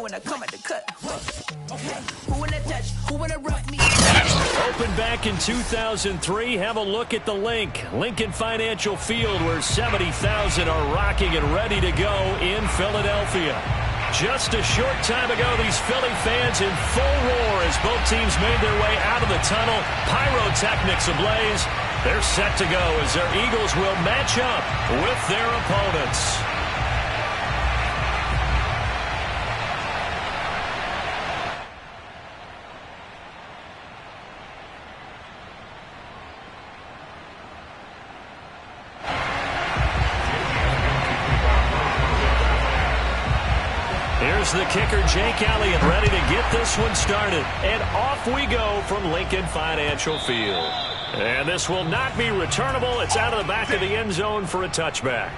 when I come at the cut. Who wanna touch? Who wanna rough me? Opened back in 2003. Have a look at the link. Lincoln Financial Field, where 70,000 are rocking and ready to go in Philadelphia. Just a short time ago, these Philly fans in full roar as both teams made their way out of the tunnel. Pyrotechnics ablaze. They're set to go as their Eagles will match up with their opponents. Here's the kicker, Jake Elliott, ready to get this one started. And off we go from Lincoln Financial Field. And this will not be returnable. It's out of the back of the end zone for a touchback.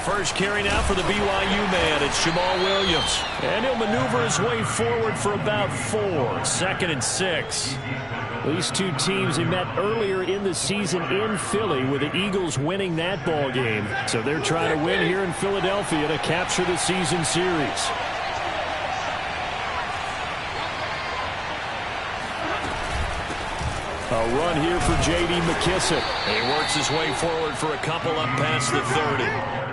First carry now for the BYU man. It's Jamal Williams. And he'll maneuver his way forward for about 4. 2nd and 6. These two teams, they met earlier in the season in Philly with the Eagles winning that ball game. So they're trying to win here in Philadelphia to capture the season series. A run here for J.D. McKissic. He works his way forward for a couple up past the 30.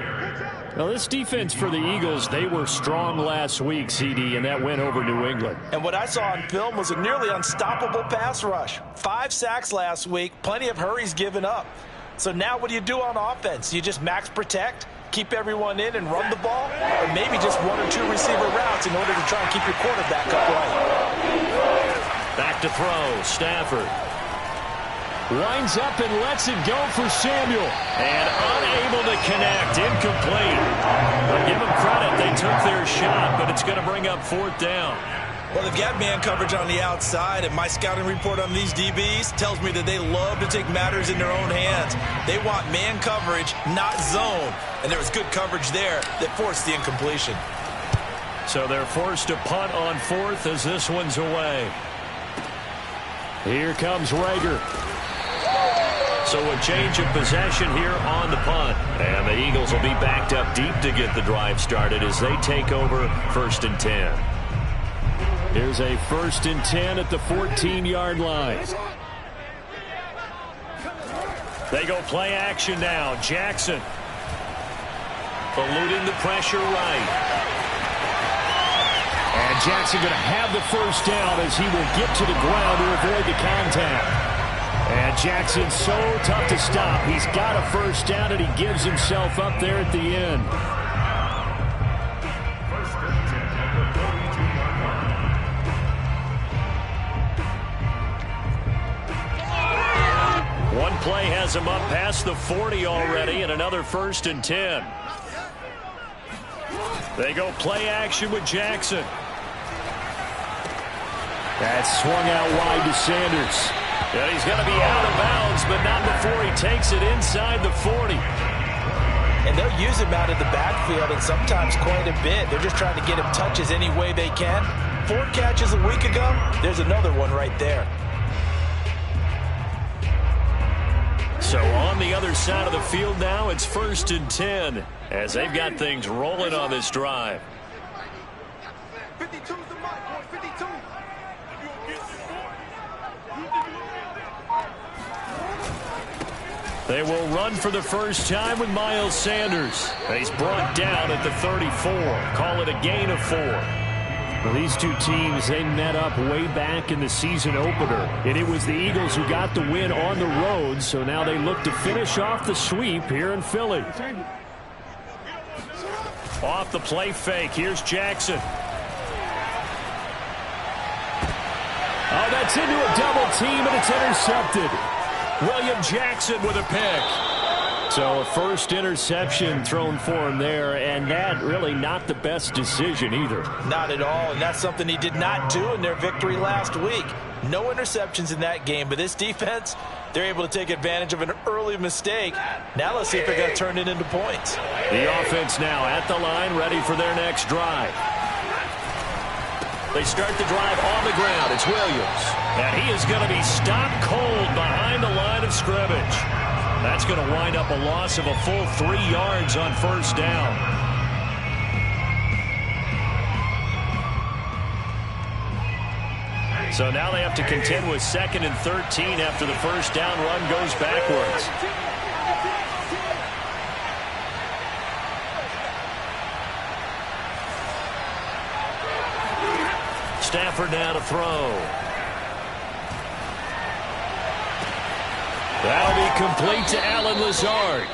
Now, this defense for the Eagles, they were strong last week, CD, and that went over New England. And what I saw on film was a nearly unstoppable pass rush. 5 sacks last week, plenty of hurries given up. So now what do you do on offense? You just max protect, keep everyone in and run the ball, or maybe just 1 or 2 receiver routes in order to try and keep your quarterback upright. Back to throw, Stafford. Winds up and lets it go for Samuel. And unable to connect. Incomplete. But give them credit. They took their shot, but it's going to bring up 4th down. Well, they've got man coverage on the outside, and my scouting report on these DBs tells me that they love to take matters in their own hands. They want man coverage, not zone. And there was good coverage there that forced the incompletion. So they're forced to punt on 4th as this one's away. Here comes Rager. So a change of possession here on the punt. And the Eagles will be backed up deep to get the drive started as they take over 1st and 10. Here's a 1st and 10 at the 14-yard line. They go play action now. Jackson eluding the pressure right. And Jackson going to have the first down as he will get to the ground to avoid the contact. And Jackson's so tough to stop. He's got a first down, and he gives himself up there at the end. One play has him up past the 40 already, and another 1st and 10. They go play action with Jackson. That's swung out wide to Sanders. And he's going to be out of bounds, but not before he takes it inside the 40. And they'll use him out of the backfield, and sometimes quite a bit. They're just trying to get him touches any way they can. 4 catches a week ago, there's another one right there. So on the other side of the field now, it's 1st and 10 as they've got things rolling on this drive. 52's the mark, boy, 52. They will run for the first time with Miles Sanders. He's brought down at the 34. Call it a gain of 4. Well, these two teams, they met up way back in the season opener. And it was the Eagles who got the win on the road. So now they look to finish off the sweep here in Philly. Off the play fake. Here's Jackson. Oh, that's into a double team, and it's intercepted. William Jackson with a pick. So a first interception thrown for him there, and that really not the best decision either. Not at all, and that's something he did not do in their victory last week. No interceptions in that game, but this defense, they're able to take advantage of an early mistake. Now let's see if they're going to turn it into points. The offense now at the line, ready for their next drive. They start the drive on the ground. It's Williams. And he is going to be stopped cold behind the line of scrimmage. That's going to wind up a loss of a full 3 yards on first down. So now they have to contend with 2nd and 13 after the first down run goes backwards. Stafford now to throw. That'll be complete to Allen Lazard.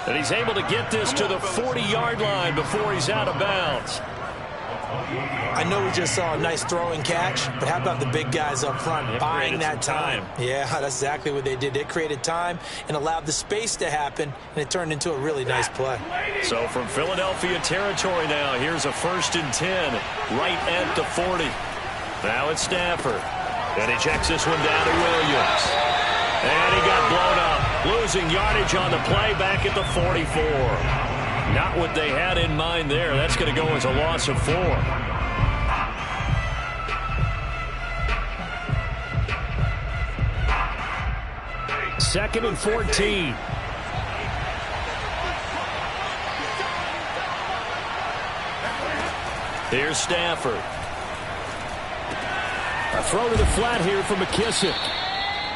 And he's able to get this to the 40-yard line before he's out of bounds. I know we just saw a nice throwing catch, but how about the big guys up front buying that time? Yeah, that's exactly what they did. They created time and allowed the space to happen, and it turned into a really nice play. So from Philadelphia territory now, here's a 1st and 10 right at the 40. Now it's Stafford. And he checks this one down to Williams. And he got blown up. Losing yardage on the play back at the 44. Not what they had in mind there. That's going to go as a loss of 4. Second and 14. Here's Stafford. A throw to the flat here for McKissick.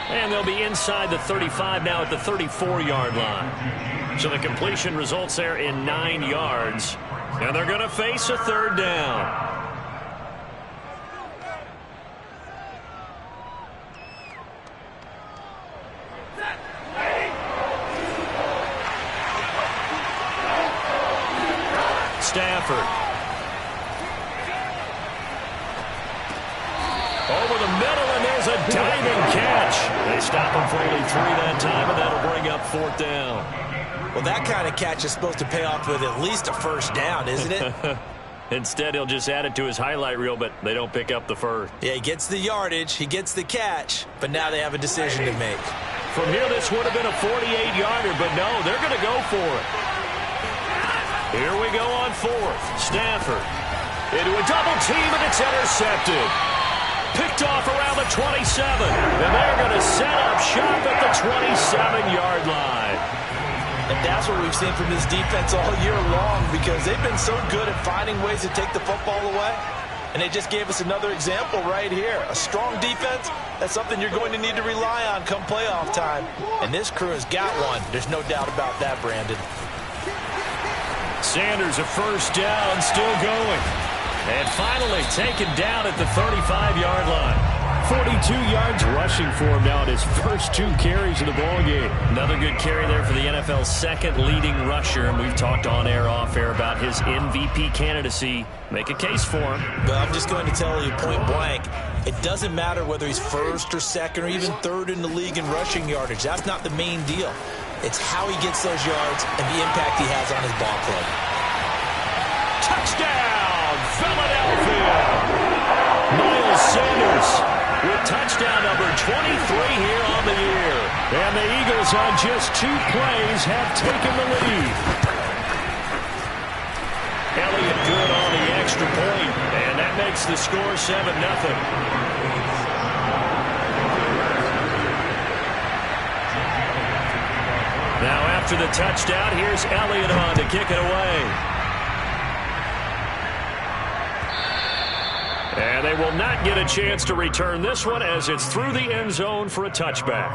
And they'll be inside the 35 now at the 34-yard line. So the completion results there in 9 yards. And they're going to face a 3rd down. Stafford. Over the middle, and there's a diving catch. They stop him for only 3 that time, and that'll bring up 4th down. Well, that kind of catch is supposed to pay off with at least a 1st down, isn't it? Instead, he'll just add it to his highlight reel, but they don't pick up the 1st. Yeah, he gets the yardage, he gets the catch, but now they have a decision to make. From here, this would have been a 48-yarder, but no, they're going to go for it. Here we go on 4th. Stafford into a double team, and it's intercepted. Picked off around the 27. And they're going to set up shop at the 27-yard line. And that's what we've seen from this defense all year long, because they've been so good at finding ways to take the football away. And they just gave us another example right here. A strong defense, that's something you're going to need to rely on come playoff time. And this crew has got one. There's no doubt about that, Brandon. Sanders, a 1st down, still going. And finally taken down at the 35-yard line. 42 yards rushing for him now at his first 2 carries of the ballgame. Another good carry there for the NFL's 2nd leading rusher. And we've talked on air, off air about his MVP candidacy. Make a case for him. But I'm just going to tell you point blank, it doesn't matter whether he's 1st or 2nd or even 3rd in the league in rushing yardage. That's not the main deal. It's how he gets those yards and the impact he has on his ball club. Touchdown, Philadelphia! Miles Sanders with touchdown number 23 here on the year. And the Eagles on just 2 plays have taken the lead. Elliott good on the extra point, and that makes the score 7-0. Now after the touchdown, here's Elliott on to kick it away. And they will not get a chance to return this one as it's through the end zone for a touchback.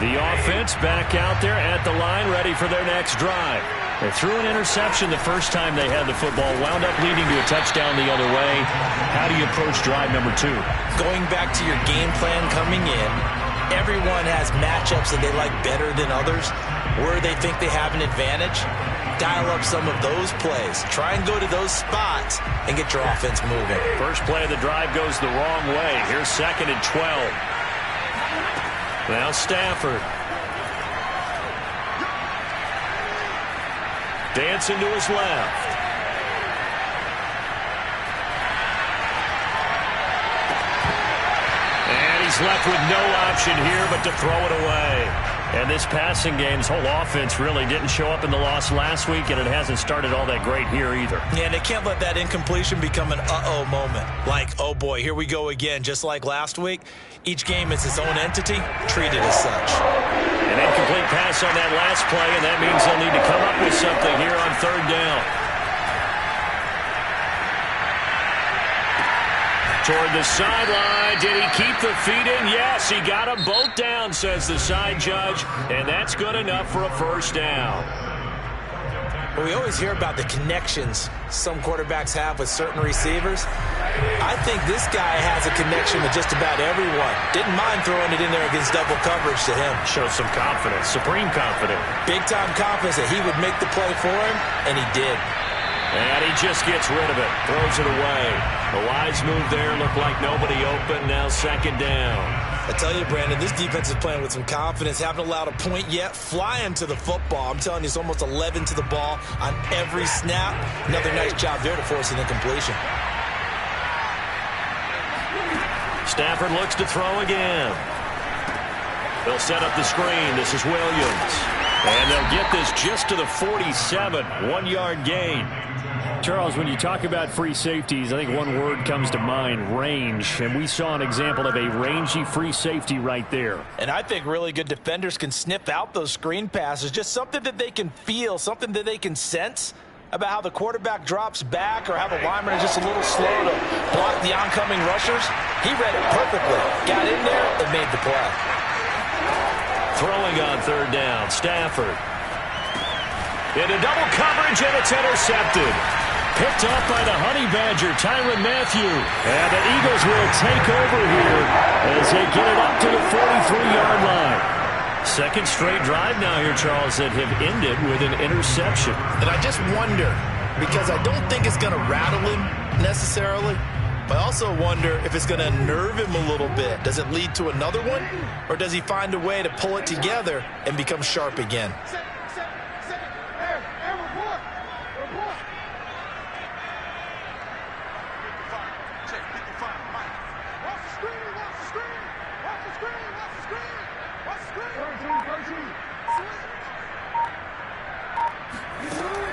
The offense back out there at the line, ready for their next drive. They threw an interception the first time they had the football, wound up leading to a touchdown the other way. How do you approach drive number 2? Going back to your game plan coming in, everyone has matchups that they like better than others, where they think they have an advantage. Dial up some of those plays. Try and go to those spots and get your offense moving. First play of the drive goes the wrong way. Here's 2nd and 12. Now Stafford. Dancing to his left. He's left with no option here but to throw it away. And this passing game's whole offense really didn't show up in the loss last week, and it hasn't started all that great here either. Yeah, and they can't let that incompletion become an uh-oh moment. Like, oh boy, here we go again, just like last week. Each game is its own entity, treated as such. An incomplete pass on that last play, and that means they'll need to come up with something here on third down. Toward the sideline. Did he keep the feet in? Yes, he got them both down, says the side judge, and that's good enough for a first down. Well, we always hear about the connections some quarterbacks have with certain receivers. I think this guy has a connection with just about everyone. Didn't mind throwing it in there against double coverage to him. Shows some confidence, supreme confidence. Big-time confidence that he would make the play for him, and he did. And he just gets rid of it, throws it away. A wise move there, looked like nobody open, now second down. I tell you, Brandon, this defense is playing with some confidence. Haven't allowed a point yet. Flying to the football. I'm telling you, it's almost 11 to the ball on every snap. Another nice job there to force an incompletion. Stafford looks to throw again. They'll set up the screen. This is Williams. And they'll get this just to the 47, 1-yard gain. Charles, when you talk about free safeties, I think one word comes to mind, range. And we saw an example of a rangy free safety right there. And I think really good defenders can sniff out those screen passes. Just something that they can feel, something that they can sense about how the quarterback drops back or how the lineman is just a little slow to block the oncoming rushers. He read it perfectly. Got in there and made the play. Throwing on third down, Stafford. Into double coverage, and it's intercepted. Picked up by the Honey Badger, Tyrann Mathieu. And the Eagles will take over here as they get it up to the 43-yard line. Second straight drive now here, Charles, that have ended with an interception. And I just wonder, because I don't think it's going to rattle him necessarily, but I also wonder if it's going to unnerve him a little bit. Does it lead to another one, or does he find a way to pull it together and become sharp again?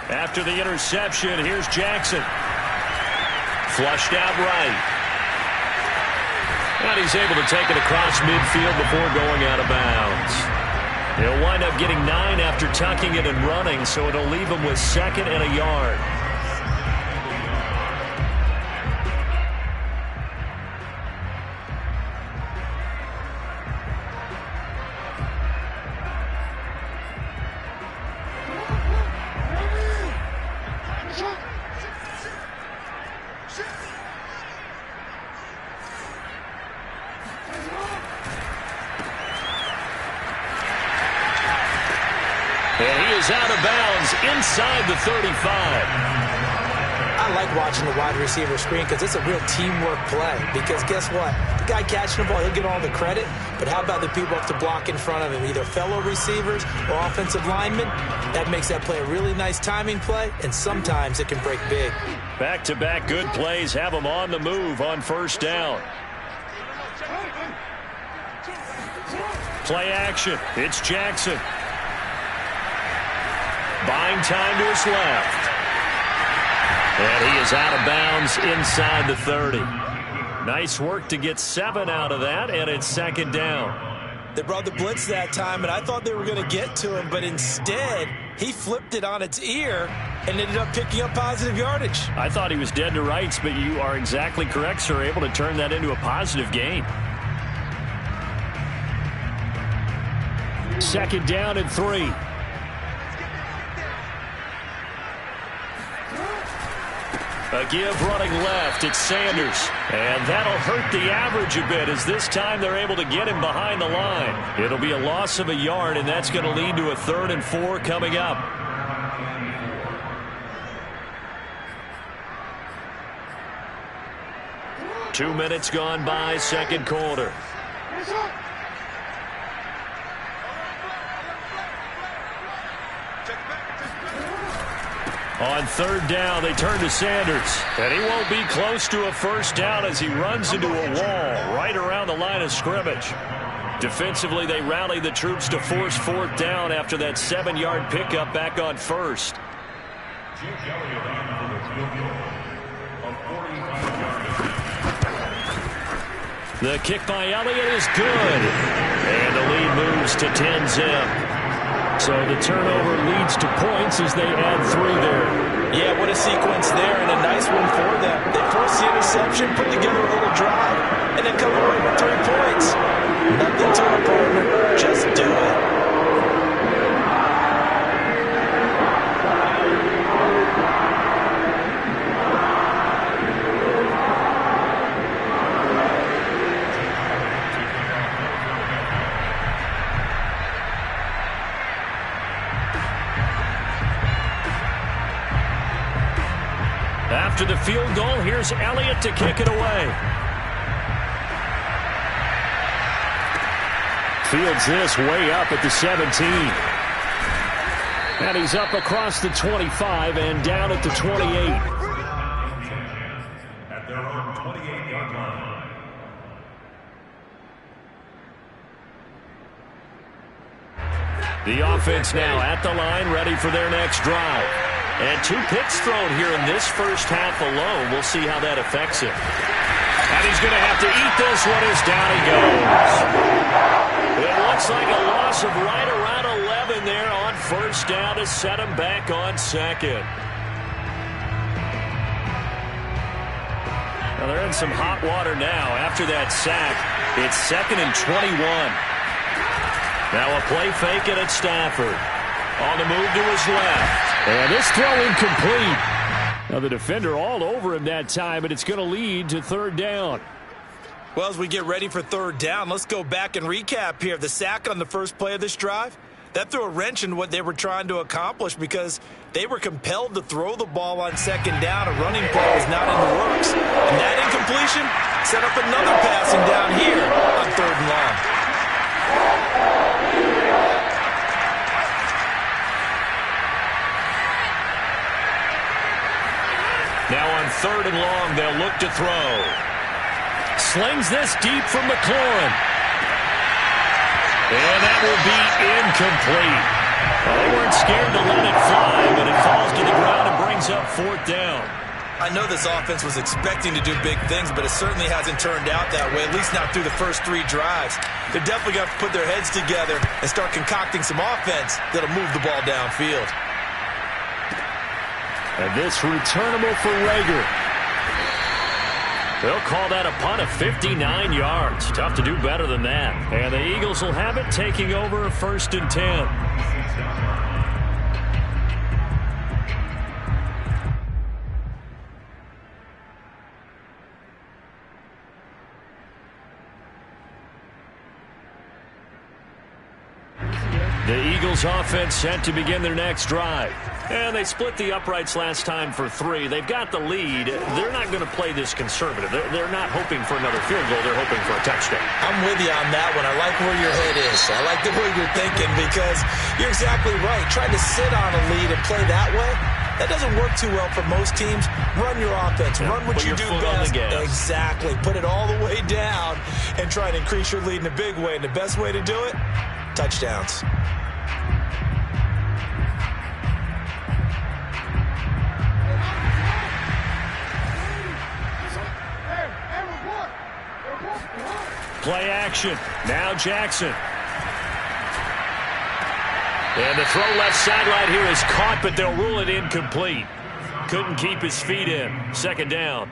After the interception, here's Jackson. Flushed out right. And he's able to take it across midfield before going out of bounds. He'll wind up getting 9 after tucking it and running, so it'll leave him with second and a yard. Out of bounds inside the 35. I like watching the wide receiver screen because it's a real teamwork play. Because guess what? The guy catching the ball, he'll get all the credit. But how about the people up to block in front of him, either fellow receivers or offensive linemen? That makes that play a really nice timing play, and sometimes it can break big. Back-to-back good plays have them on the move on first down. Play action. It's Jackson. Buying time to his left. And he is out of bounds inside the 30. Nice work to get 7 out of that, and it's second down. They brought the blitz that time, and I thought they were going to get to him, but instead, he flipped it on its ear and ended up picking up positive yardage. I thought he was dead to rights, but you are exactly correct, sir, able to turn that into a positive gain. Second down and 3. A give running left, it's Sanders. And that'll hurt the average a bit as this time they're able to get him behind the line. It'll be a loss of a yard, and that's going to lead to a 3rd and 4 coming up. Two minutes gone by, second quarter. On third down, they turn to Sanders. And he won't be close to a first down as he runs into a wall right around the line of scrimmage. Defensively, they rally the troops to force fourth down after that 7-yard pickup back on first. The kick by Elliott is good. And the lead moves to 10-zip. So the turnover leads to points as they add 3 there. Yeah, what a sequence there, and a nice one for them. They force the interception, put together a little drive, and then come away with 3 points. Nothing to it, partner. Just do it. After the field goal, here's Elliott to kick it away. Fields this way up at the 17. And he's up across the 25 and down at the 28. At their own 28-yard line. The offense now at the line, ready for their next drive. And 2 picks thrown here in this first half alone. We'll see how that affects him. And he's going to have to eat this one as down he goes. It looks like a loss of right around 11 there on first down to set him back on second. Now they're in some hot water now after that sack. It's 2nd and 21. Now a play fake it at Stafford. On the move to his left. And this throw incomplete. Now the defender all over him that time, and it's going to lead to 3rd down. Well, as we get ready for 3rd down, let's go back and recap here. The sack on the first play of this drive, that threw a wrench in what they were trying to accomplish because they were compelled to throw the ball on 2nd down. A running play was not in the works. And that incompletion set up another passing down here on 3rd and long. Now on 3rd and long, they'll look to throw. Slings this deep from McLaurin. And that will be incomplete. Well, they weren't scared to let it fly, but it falls to the ground and brings up 4th down. I know this offense was expecting to do big things, but it certainly hasn't turned out that way, at least not through the first 3 drives. They're definitely going to put their heads together and start concocting some offense that'll move the ball downfield. And this returnable for Rager. They'll call that a punt of 59 yards. Tough to do better than that. And the Eagles will have it, taking over 1st and 10. The Eagles offense set to begin their next drive. And they split the uprights last time for 3. They've got the lead. They're not going to play this conservative. They're not hoping for another field goal. They're hoping for a touchdown. I'm with you on that one. I like where your head is. I like the way you're thinking because you're exactly right. Trying to sit on a lead and play that way, that doesn't work too well for most teams. Run your offense. Yeah, run what you do best. Exactly. Put it all the way down and try to increase your lead in a big way. And the best way to do it, touchdowns. Play action. Now Jackson. And the throw left sideline here is caught, but they'll rule it incomplete. Couldn't keep his feet in. 2nd down.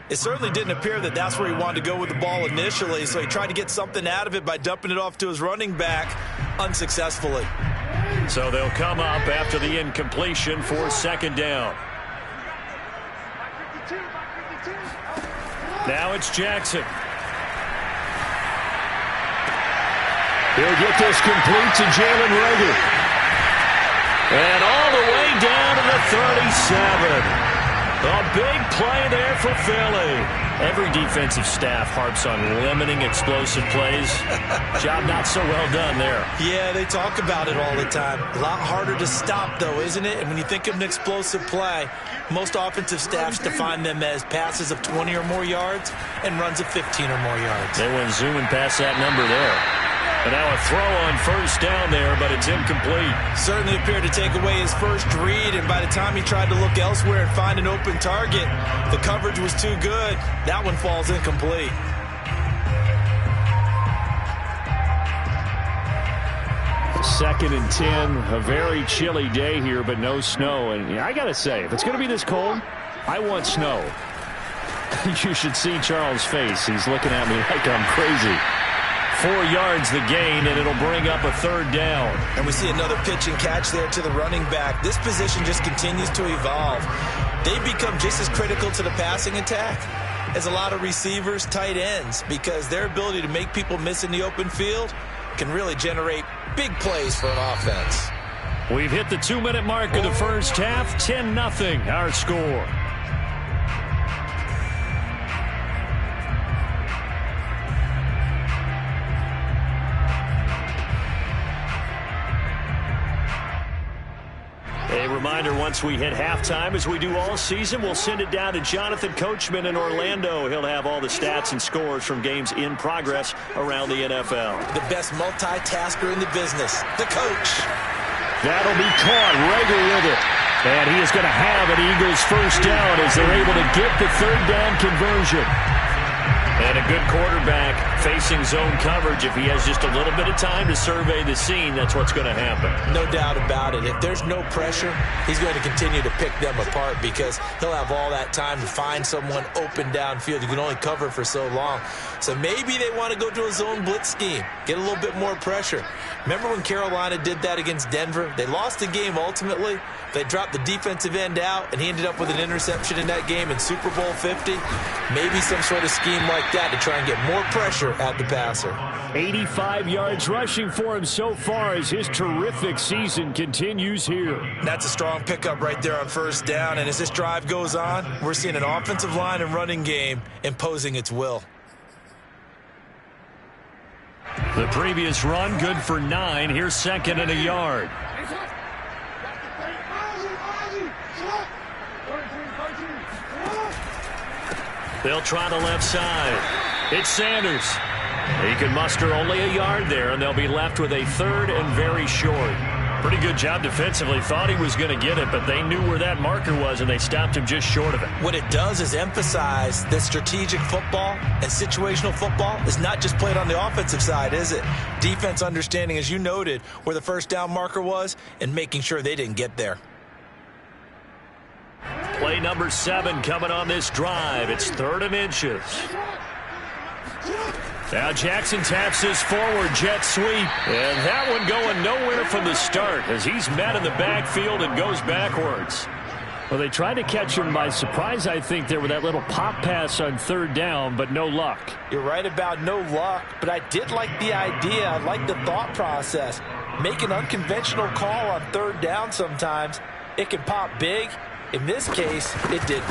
It certainly didn't appear that that's where he wanted to go with the ball initially, so he tried to get something out of it by dumping it off to his running back unsuccessfully. So they'll come up after the incompletion for 2nd down. Now it's Jackson. He'll get this complete to Jalen Rager. And all the way down to the 37. A big play there for Philly. Every defensive staff harps on limiting explosive plays. Job not so well done there. Yeah, they talk about it all the time. A lot harder to stop, though, isn't it? And when you think of an explosive play, most offensive staffs define them as passes of 20 or more yards and runs of 15 or more yards. They went zooming past that number there. And now a throw on first down there, but it's incomplete. Certainly appeared to take away his first read, and by the time he tried to look elsewhere and find an open target, the coverage was too good. That one falls incomplete. Second and 10, a very chilly day here, but no snow. And I got to say, if it's going to be this cold, I want snow. You should see Charles' face. He's looking at me like I'm crazy. 4 yards the gain, and it'll bring up a third down. And we see another pitch and catch there to the running back. This position just continues to evolve. They become just as critical to the passing attack as a lot of receivers, tight ends, because their ability to make people miss in the open field can really generate big plays for an offense. We've hit the 2-minute mark of the first half. 10-0 our score. A reminder, once we hit halftime, as we do all season, we'll send it down to Jonathan Coachman in Orlando. He'll have all the stats and scores from games in progress around the NFL. The best multitasker in the business, the coach. That'll be caught. Rager with it. And he is going to have an Eagles first down as they're able to get the third down conversion. And a good quarterback facing zone coverage. If he has just a little bit of time to survey the scene, that's what's going to happen. No doubt about it. If there's no pressure, he's going to continue to pick them apart because he'll have all that time to find someone open downfield. You can only cover for so long. So maybe they want to go to a zone blitz scheme, get a little bit more pressure. Remember when Carolina did that against Denver? They lost the game ultimately. They dropped the defensive end out, and he ended up with an interception in that game in Super Bowl 50. Maybe some sort of scheme like that to try and get more pressure at the passer. 85 yards rushing for him so far as his terrific season continues here. That's a strong pickup right there on first down, and as this drive goes on, we're seeing an offensive line and running game imposing its will. The previous run, good for 9. Here's second and a yard. They'll try the left side. It's Sanders. He can muster only a yard there, and they'll be left with a third and very short. Pretty good job defensively. Thought he was going to get it, but they knew where that marker was, and they stopped him just short of it. What it does is emphasize that strategic football and situational football is not just played on the offensive side, is it? Defense understanding, as you noted, where the first down marker was and making sure they didn't get there. Play number 7 coming on this drive. It's 3rd and inches. Now Jackson taps his forward jet sweep. And that one going nowhere from the start as he's met in the backfield and goes backwards. Well, they tried to catch him by surprise, I think, there with that little pop pass on 3rd down, but no luck. You're right about no luck, but I did like the idea. I like the thought process. Make an unconventional call on 3rd down sometimes. It can pop big. In this case, it didn't.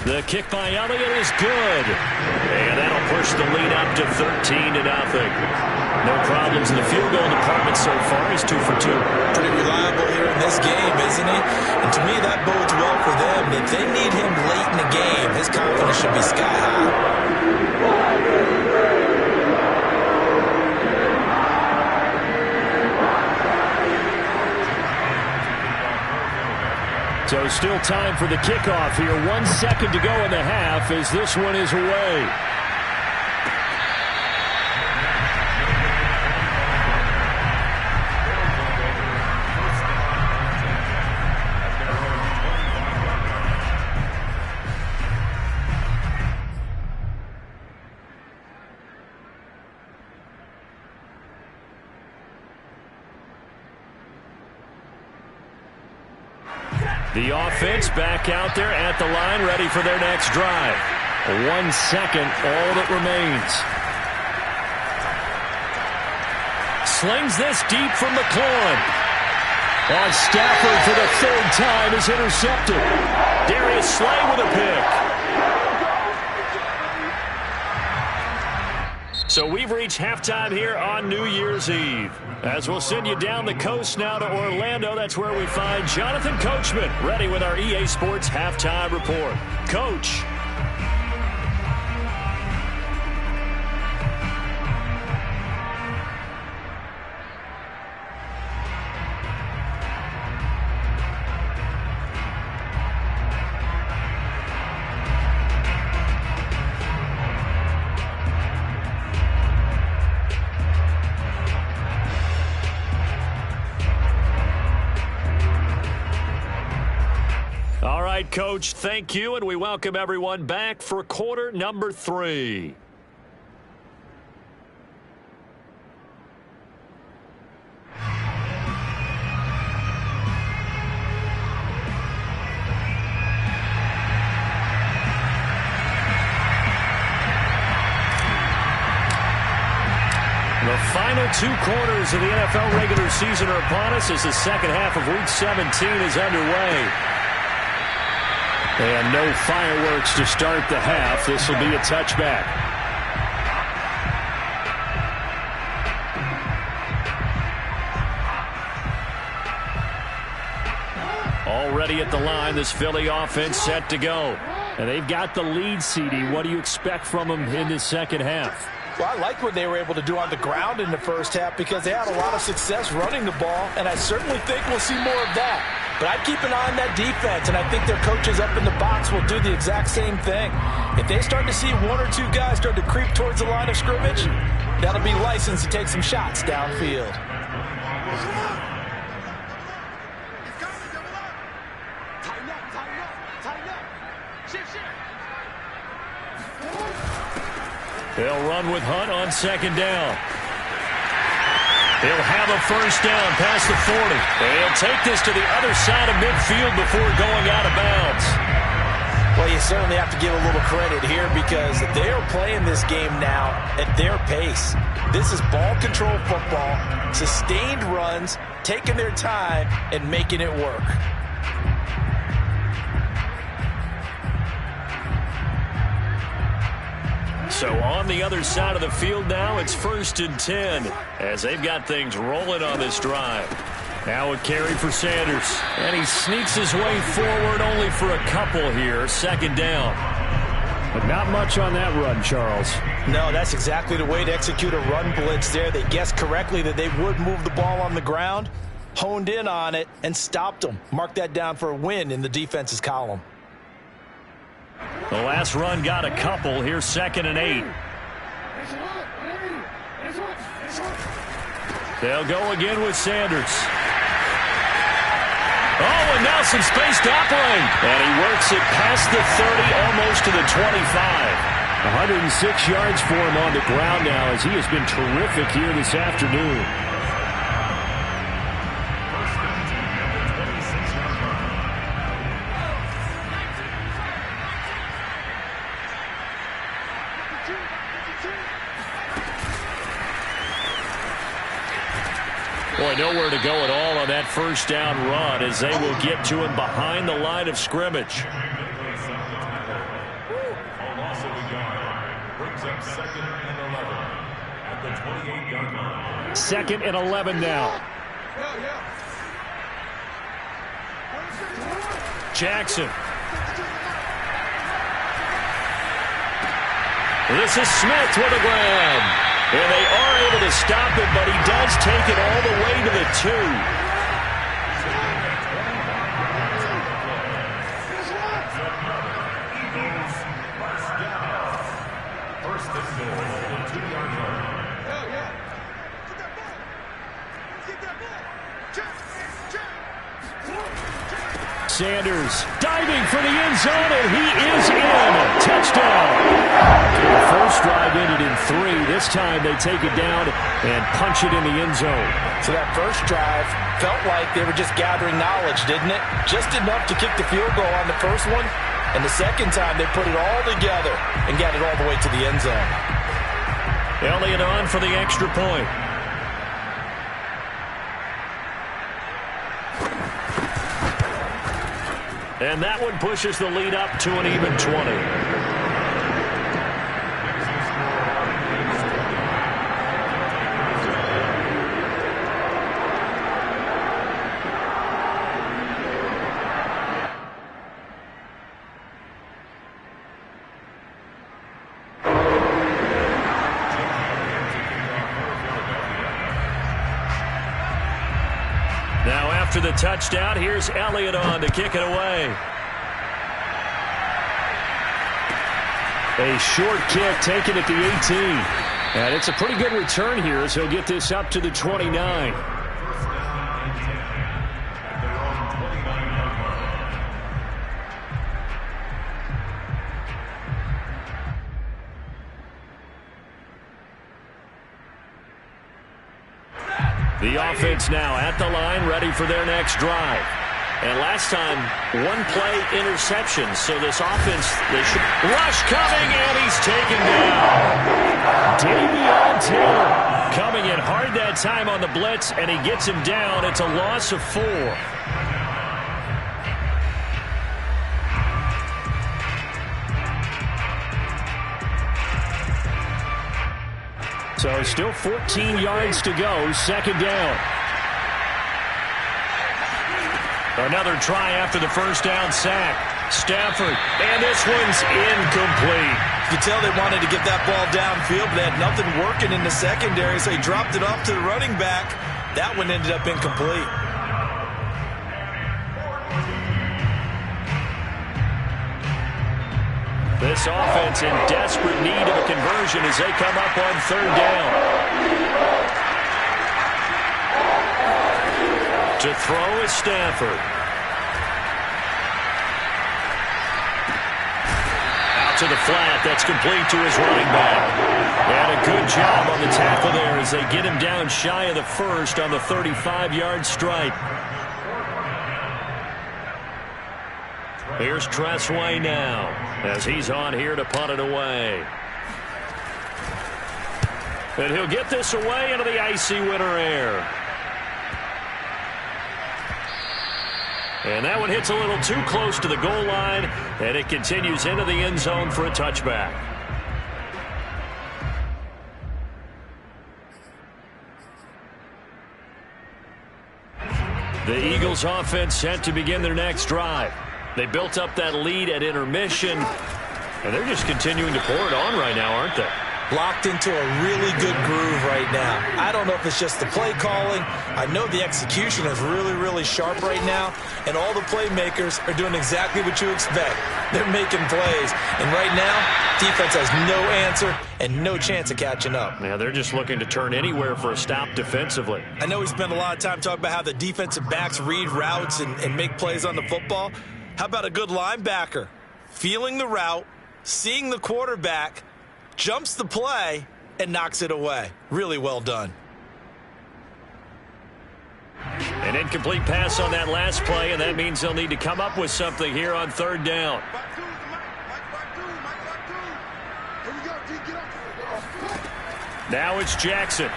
The kick by Elliott is good. And that'll push the lead up to 13-0. No problems in the field goal department so far. He's 2 for 2. Pretty reliable here in this game, isn't he? And to me, that bodes well for them. If they need him late in the game, his confidence should be sky high. So still time for the kickoff here. 1 second to go in the half as this one is away. The offense back out there at the line, ready for their next drive. 1 second, all that remains. Slings this deep from McLaurin. On Stafford for the 3rd time is intercepted. Darius to Slay with a pick. So we've reached halftime here on New Year's Eve. As we'll send you down the coast now to Orlando, that's where we find Jonathan Coachman, ready with our EA Sports Halftime Report. Coach. Coach, thank you, and we welcome everyone back for quarter number 3. The final 2 quarters of the NFL regular season are upon us as the second half of Week 17 is underway. And no fireworks to start the half. This will be a touchback. Already at the line, this Philly offense set to go. And they've got the lead, CD. What do you expect from them in this second half? Well, I like what they were able to do on the ground in the first half because they had a lot of success running the ball, and I certainly think we'll see more of that. But I'd keep an eye on that defense, and I think their coaches up in the box will do the exact same thing. If they start to see 1 or 2 guys start to creep towards the line of scrimmage, that'll be licensed to take some shots downfield. They'll run with Hunt on second down. He'll have a first down past the 40. They'll take this to the other side of midfield before going out of bounds. Well, you certainly have to give a little credit here because they are playing this game now at their pace. This is ball control football, sustained runs, taking their time, and making it work. So on the other side of the field now, it's 1st and 10 as they've got things rolling on this drive. Now a carry for Sanders, and he sneaks his way forward only for a couple here. Second down. But not much on that run, Charles. No, that's exactly the way to execute a run blitz there. They guessed correctly that they would move the ball on the ground, honed in on it, and stopped them. Mark that down for a win in the defense's column. The last run got a couple. Here's 2nd and 8. They'll go again with Sanders. Oh, and now some space to operate. And he works it past the 30, almost to the 25. 106 yards for him on the ground now as he has been terrific here this afternoon. Boy, nowhere to go at all on that first down run as they will get to him behind the line of scrimmage. Second and 11 now. Jackson. This is Smith with a grab. And they are able to stop him, but he does take it all the way to the 2. Sanders diving for the end zone, and he is in. Touchdown. The first drive ended in 3. This time they take it down and punch it in the end zone. So that first drive felt like they were just gathering knowledge, didn't it? Just enough to kick the field goal on the first one. And the second time they put it all together and got it all the way to the end zone. Elliott on for the extra point. And that one pushes the lead up to an even 20. After the touchdown, here's Elliott on to kick it away. A short kick taken at the 18. And it's a pretty good return here as he'll get this up to the 29. The offense now at the line, ready for their next drive. And last time, one play interception. So this offense, they should rush coming, and he's taken down. Davion Taylor coming in hard that time on the blitz, and he gets him down. It's a loss of 4. So still 14 yards to go, second down. Another try after the first down sack. Stafford, and this one's incomplete. You could tell they wanted to get that ball downfield, but they had nothing working in the secondary, so he dropped it off to the running back. That one ended up incomplete. This offense in desperate need of a conversion as they come up on third down. To throw is Stafford. Out to the flat. That's complete to his running back. And a good job on the tackle there as they get him down shy of the first on the 35-yard stripe. Here's Tressway now as he's on here to punt it away. And he'll get this away into the icy winter air. And that one hits a little too close to the goal line, and it continues into the end zone for a touchback. The Eagles offense set to begin their next drive. They built up that lead at intermission, and they're just continuing to pour it on right now, aren't they? Locked into a really good groove right now. I don't know if it's just the play calling. I know the execution is really, really sharp right now, and all the playmakers are doing exactly what you expect. They're making plays, and right now, defense has no answer and no chance of catching up. Yeah, they're just looking to turn anywhere for a stop defensively. I know we spent a lot of time talking about how the defensive backs read routes and make plays on the football. How about a good linebacker? Feeling the route, seeing the quarterback, jumps the play, and knocks it away. Really well done. An incomplete pass on that last play, and that means they'll need to come up with something here on third down. Now it's Jackson.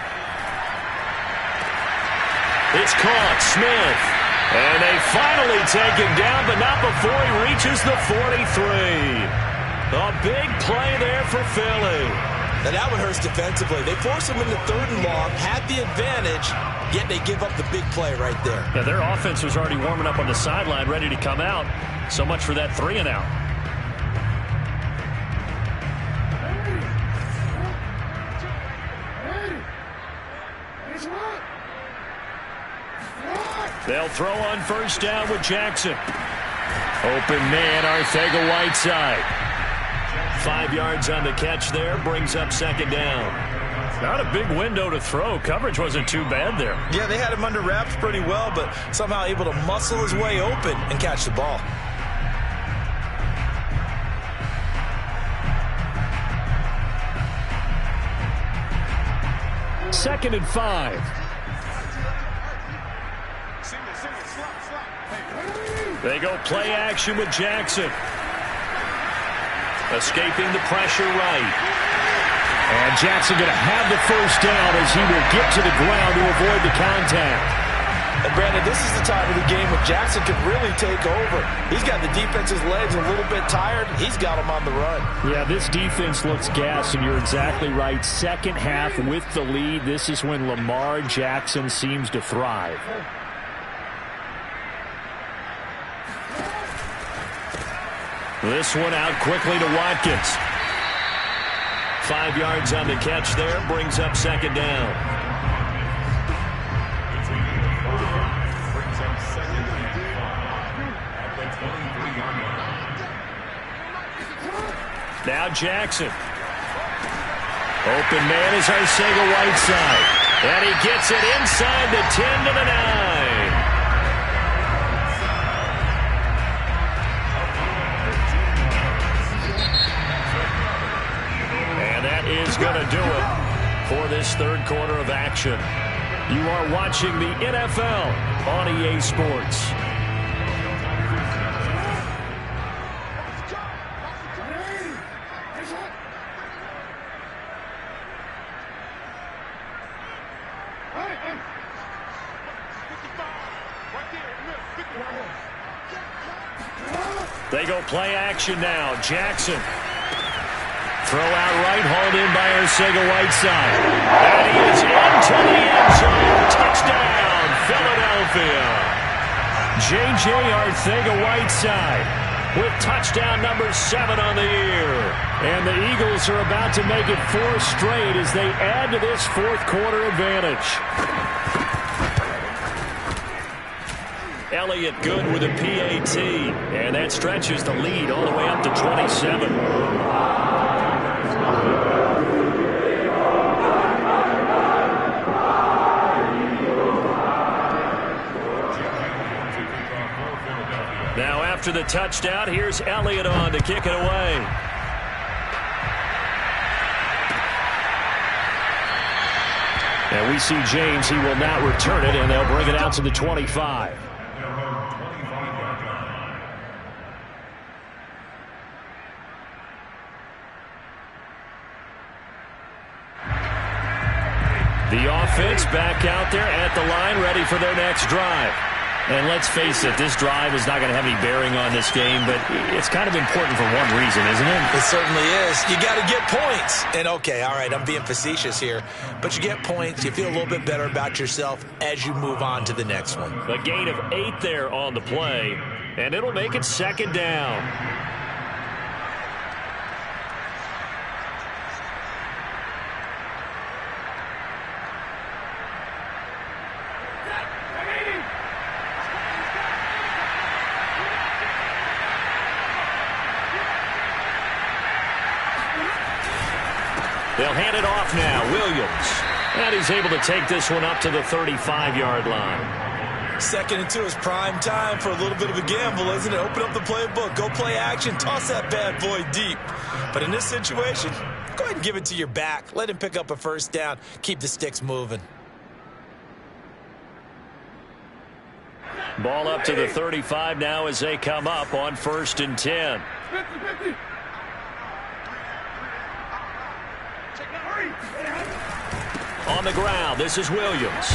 It's caught. Smith. And they finally take him down, but not before he reaches the 43. A big play there for Philly. Now that one hurts defensively. They force him into third and long, had the advantage, yet they give up the big play right there. Yeah, their offense was already warming up on the sideline, ready to come out. So much for that 3-and-out. They'll throw on first down with Jackson. Open man, Arcega-Whiteside. 5 yards on the catch there, brings up second down. Not a big window to throw. Coverage wasn't too bad there. Yeah, they had him under wraps pretty well, but somehow able to muscle his way open and catch the ball. Second and 5. They go play action with Jackson. Escaping the pressure right. And Jackson going to have the first down as he will get to the ground to avoid the contact. And Brandon, this is the time of the game when Jackson can really take over. He's got the defense's legs a little bit tired. He's got them on the run. Yeah, this defense looks gassed, and you're exactly right. Second half with the lead, this is when Lamar Jackson seems to thrive. This one out quickly to Watkins. 5 yards on the catch there, brings up second down. Now Jackson. Open man is Arcega-Whiteside. And he gets it inside the 10 to the 9. And that is going to do it for this third quarter of action. You are watching the NFL on EA Sports. They go play action now. Jackson. Throw out right, hauled in by Arcega-Whiteside. And he is into the end zone. Touchdown, Philadelphia. J.J. Arcega-Whiteside with touchdown number 7 on the year. And the Eagles are about to make it 4 straight as they add to this fourth quarter advantage. Elliott good with a PAT, and that stretches the lead all the way up to 27. Now after the touchdown, here's Elliott on to kick it away. And we see James, he will not return it, and they'll bring it out to the 25. The offense back out there at the line, ready for their next drive. And let's face it, this drive is not going to have any bearing on this game, but it's kind of important for one reason, isn't it? It certainly is. You got to get points. And okay, all right, I'm being facetious here, but you get points, you feel a little bit better about yourself as you move on to the next one. A gain of 8 there on the play, and it'll make it second down. They'll hand it off now. Williams. And he's able to take this one up to the 35-yard line. 2nd and 2 is prime time for a little bit of a gamble, isn't it? Open up the playbook. Go play action. Toss that bad boy deep. But in this situation, go ahead and give it to your back. Let him pick up a first down. Keep the sticks moving. Ball up to the 35 now as they come up on 1st and 10. On the ground, this is Williams.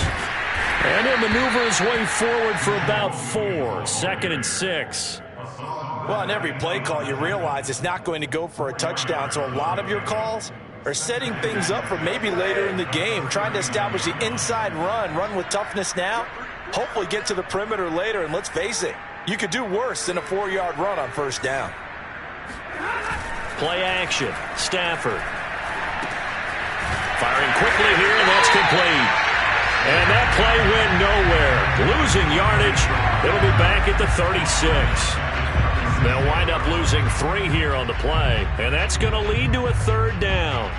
And he'll maneuver his way forward for about 4. 2nd and 6. Well, on every play call, you realize it's not going to go for a touchdown. So a lot of your calls are setting things up for maybe later in the game, trying to establish the inside run with toughness now, hopefully get to the perimeter later. And let's face it, you could do worse than a 4-yard run on 1st down. Play action. Stafford. Firing quickly here, and that's complete. And that play went nowhere. Losing yardage. It'll be back at the 36. They'll wind up losing 3 here on the play, and that's going to lead to a 3rd down.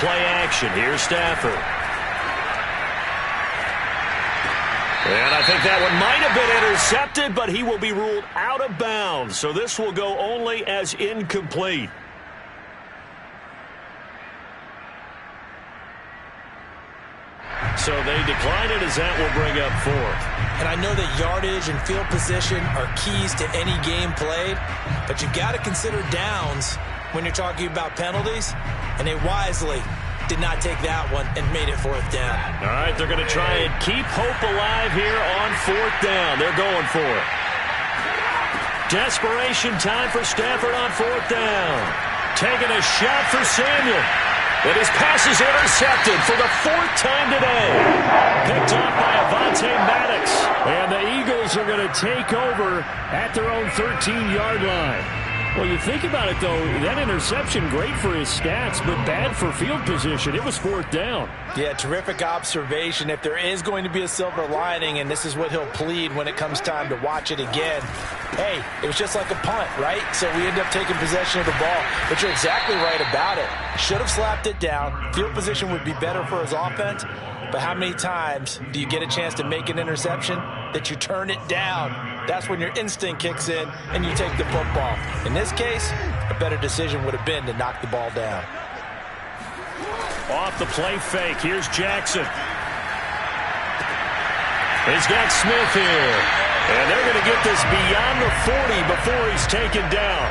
Play action. Here's Stafford. And I think that one might have been intercepted, but he will be ruled out of bounds. So this will go only as incomplete. completed as that will bring up fourth. And I know that yardage and field position are keys to any game played, but you've got to consider downs when you're talking about penalties, and they wisely did not take that one and made it fourth down. All right, they're going to try and keep hope alive here on fourth down. They're going for it. Desperation time for Stafford on fourth down. Taking a shot for Samuel. And his pass is intercepted for the fourth time today. Picked off by Avonte Maddox. And the Eagles are going to take over at their own 13-yard line. Well, you think about it, though, that interception, great for his stats, but bad for field position. It was fourth down. Yeah, terrific observation. If there is going to be a silver lining, and this is what he'll plead when it comes time to watch it again, hey, it was just like a punt, right? So we end up taking possession of the ball. But you're exactly right about it. Should have slapped it down. Field position would be better for his offense. But how many times do you get a chance to make an interception that you turn it down? That's when your instinct kicks in and you take the football. In this case, a better decision would have been to knock the ball down. Off the play fake. Here's Jackson. He's got Smith here. And they're going to get this beyond the 40 before he's taken down.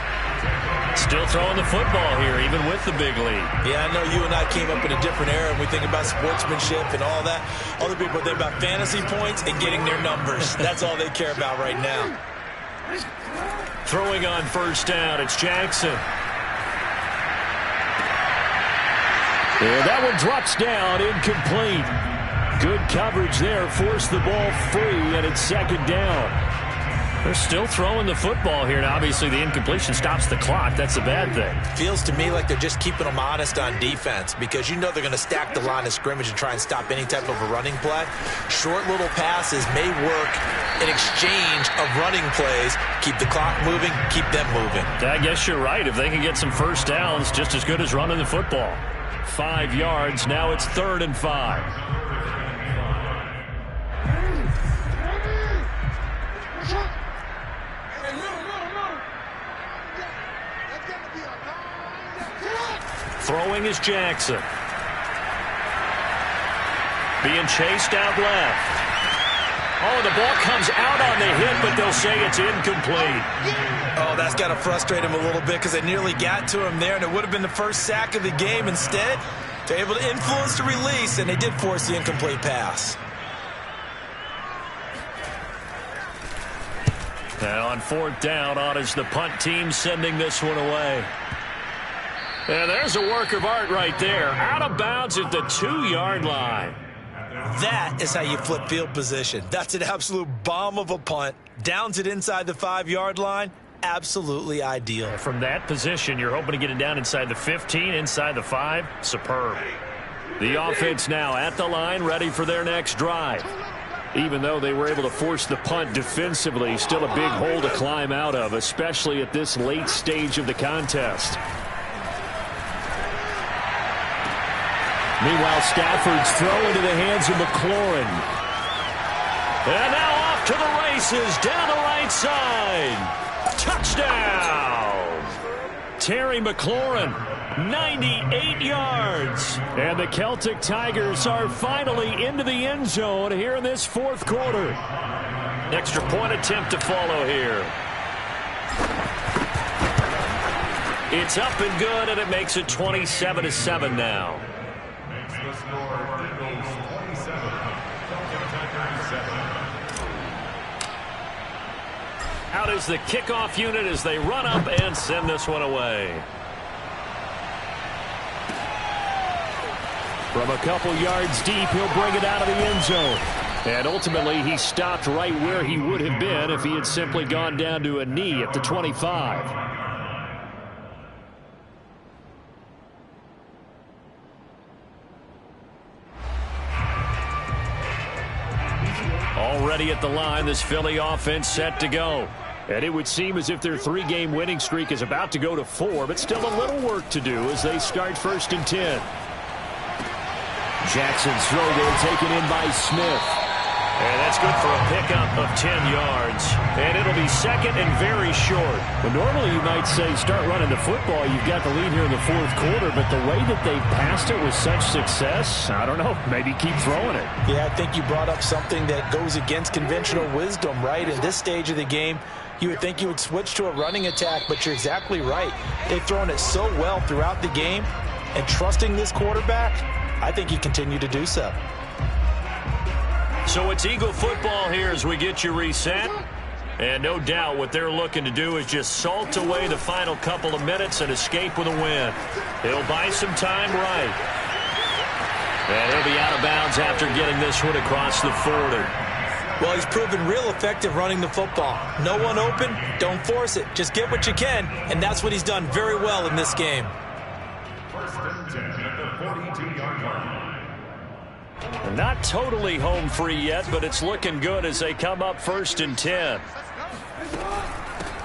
Still throwing the football here, even with the big lead. Yeah, I know you and I came up in a different era, and we think about sportsmanship and all that. Other people think about fantasy points and getting their numbers. That's all they care about right now. Throwing on first down, it's Jackson. And that one drops down, incomplete. Good coverage there, forced the ball free, and it's second down. They're still throwing the football here. Now, obviously, the incompletion stops the clock. That's a bad thing. Feels to me like they're just keeping them honest on defense because you know they're going to stack the line of scrimmage and try and stop any type of a running play. Short little passes may work in exchange of running plays. Keep the clock moving, keep them moving. I guess you're right. If they can get some first downs, just as good as running the football. 5 yards. Now it's 3rd and 5. Throwing is Jackson. Being chased out left. Oh, the ball comes out on the hit, but they'll say it's incomplete. Oh, that's got to frustrate him a little bit because they nearly got to him there, and it would have been the first sack of the game. Instead, they're able to influence the release, and they did force the incomplete pass. Now on 4th down, on is the punt team sending this one away. And there's a work of art right there. Out of bounds at the 2-yard line. That is how you flip field position. That's an absolute bomb of a punt. Downs it inside the 5-yard line. Absolutely ideal. From that position, you're hoping to get it down inside the 15, inside the 5. Superb. The offense now at the line, ready for their next drive. Even though they were able to force the punt defensively, still a big hole to climb out of, especially at this late stage of the contest. Meanwhile, Stafford's throw into the hands of McLaurin. And now off to the races, down the right side. Touchdown! Terry McLaurin, 98 yards. And the Celtic Tigers are finally into the end zone here in this 4th quarter. Extra point attempt to follow here. It's up and good, and it makes it 27-7 now. The score, Eagles 27, Celtic Tigers 7. Out is the kickoff unit as they run up and send this one away. From a couple yards deep, he'll bring it out of the end zone. And ultimately, he stopped right where he would have been if he had simply gone down to a knee at the 25. Already at the line, this Philly offense set to go. And it would seem as if their 3-game winning streak is about to go to 4, but still a little work to do as they start 1st and 10. Jackson's throw there taken in by Smith. And that's good for a pickup of 10 yards. And it'll be second and very short. Well, normally you might say start running the football. You've got the lead here in the fourth quarter, but the way that they passed it with such success, I don't know, maybe keep throwing it. Yeah, I think you brought up something that goes against conventional wisdom, right? In this stage of the game, you would think you would switch to a running attack, but you're exactly right. They've thrown it so well throughout the game, and trusting this quarterback, I think you continue to do so. So it's Eagle football here as we get you reset. And no doubt what they're looking to do is just salt away the final couple of minutes and escape with a win. He'll buy some time right. And he'll be out of bounds after getting this one across the 40. Well, he's proven real effective running the football. No one open, don't force it. Just get what you can, and that's what he's done very well in this game. First and 10 at the 42-yard line. Not totally home free yet, but it's looking good as they come up first and 10.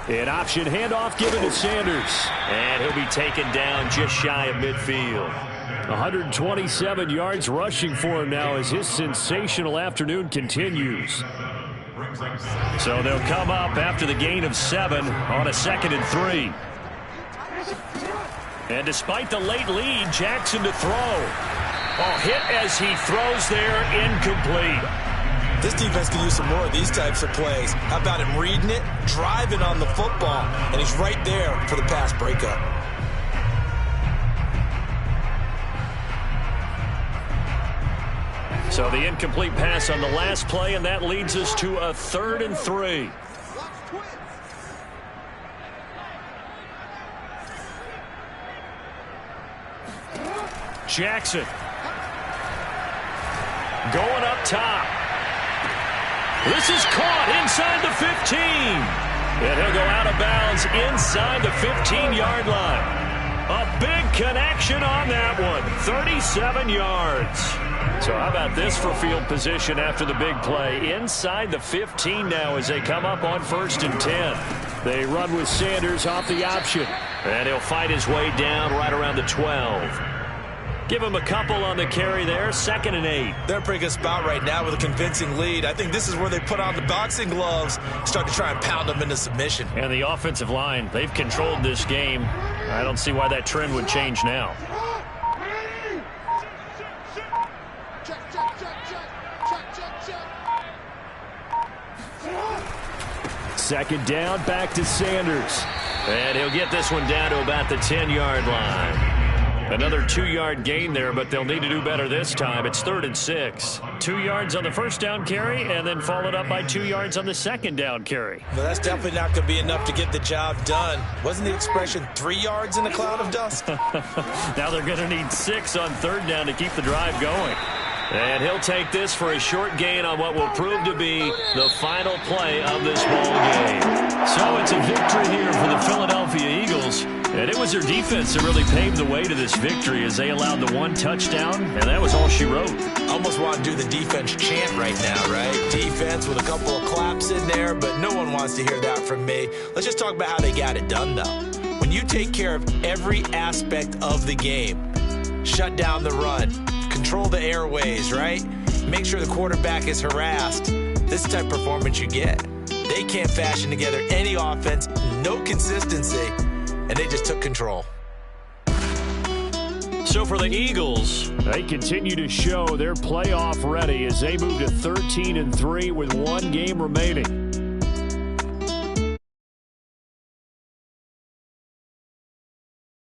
An option handoff given to Sanders. And he'll be taken down just shy of midfield. 127 yards rushing for him now as his sensational afternoon continues. So they'll come up after the gain of 7 on a 2nd and 3. And despite the late lead, Jackson to throw. Oh, hit as he throws there, incomplete. This defense can use some more of these types of plays. How about him reading it, driving on the football, and he's right there for the pass breakup. So the incomplete pass on the last play, and that leads us to a 3rd and 3. Jackson going up top. This is caught inside the 15. And he'll go out of bounds inside the 15-yard line. A big connection on that one. 37 yards. So how about this for field position after the big play? Inside the 15 now as they come up on 1st and 10. They run with Sanders off the option. And he'll fight his way down right around the 12. Give him a couple on the carry there. 2nd and 8. They're in a pretty good spot right now with a convincing lead. I think this is where they put on the boxing gloves, start to try and pound them into submission. And the offensive line, they've controlled this game. I don't see why that trend would change now. Second down, back to Sanders. And he'll get this one down to about the 10-yard line. Another 2-yard gain there, but they'll need to do better this time. It's 3rd and 6. 2 yards on the first down carry, and then followed up by 2 yards on the second down carry. Well, that's definitely not going to be enough to get the job done. Wasn't the expression 3 yards in a cloud of dust? Now they're going to need 6 on 3rd down to keep the drive going. And he'll take this for a short gain on what will prove to be the final play of this ball game. So it's a victory here for the Philadelphia Eagles. And it was their defense that really paved the way to this victory as they allowed the 1 touchdown, and that was all she wrote. Almost want to do the defense chant right now, right? Defense with a couple of claps in there, but no one wants to hear that from me. Let's just talk about how they got it done, though. When you take care of every aspect of the game, shut down the run, control the airways, right? Make sure the quarterback is harassed. This is the type of performance you get. They can't fashion together any offense, no consistency, and they just took control. So for the Eagles, they continue to show they're playoff ready as they move to 13-3 with 1 game remaining.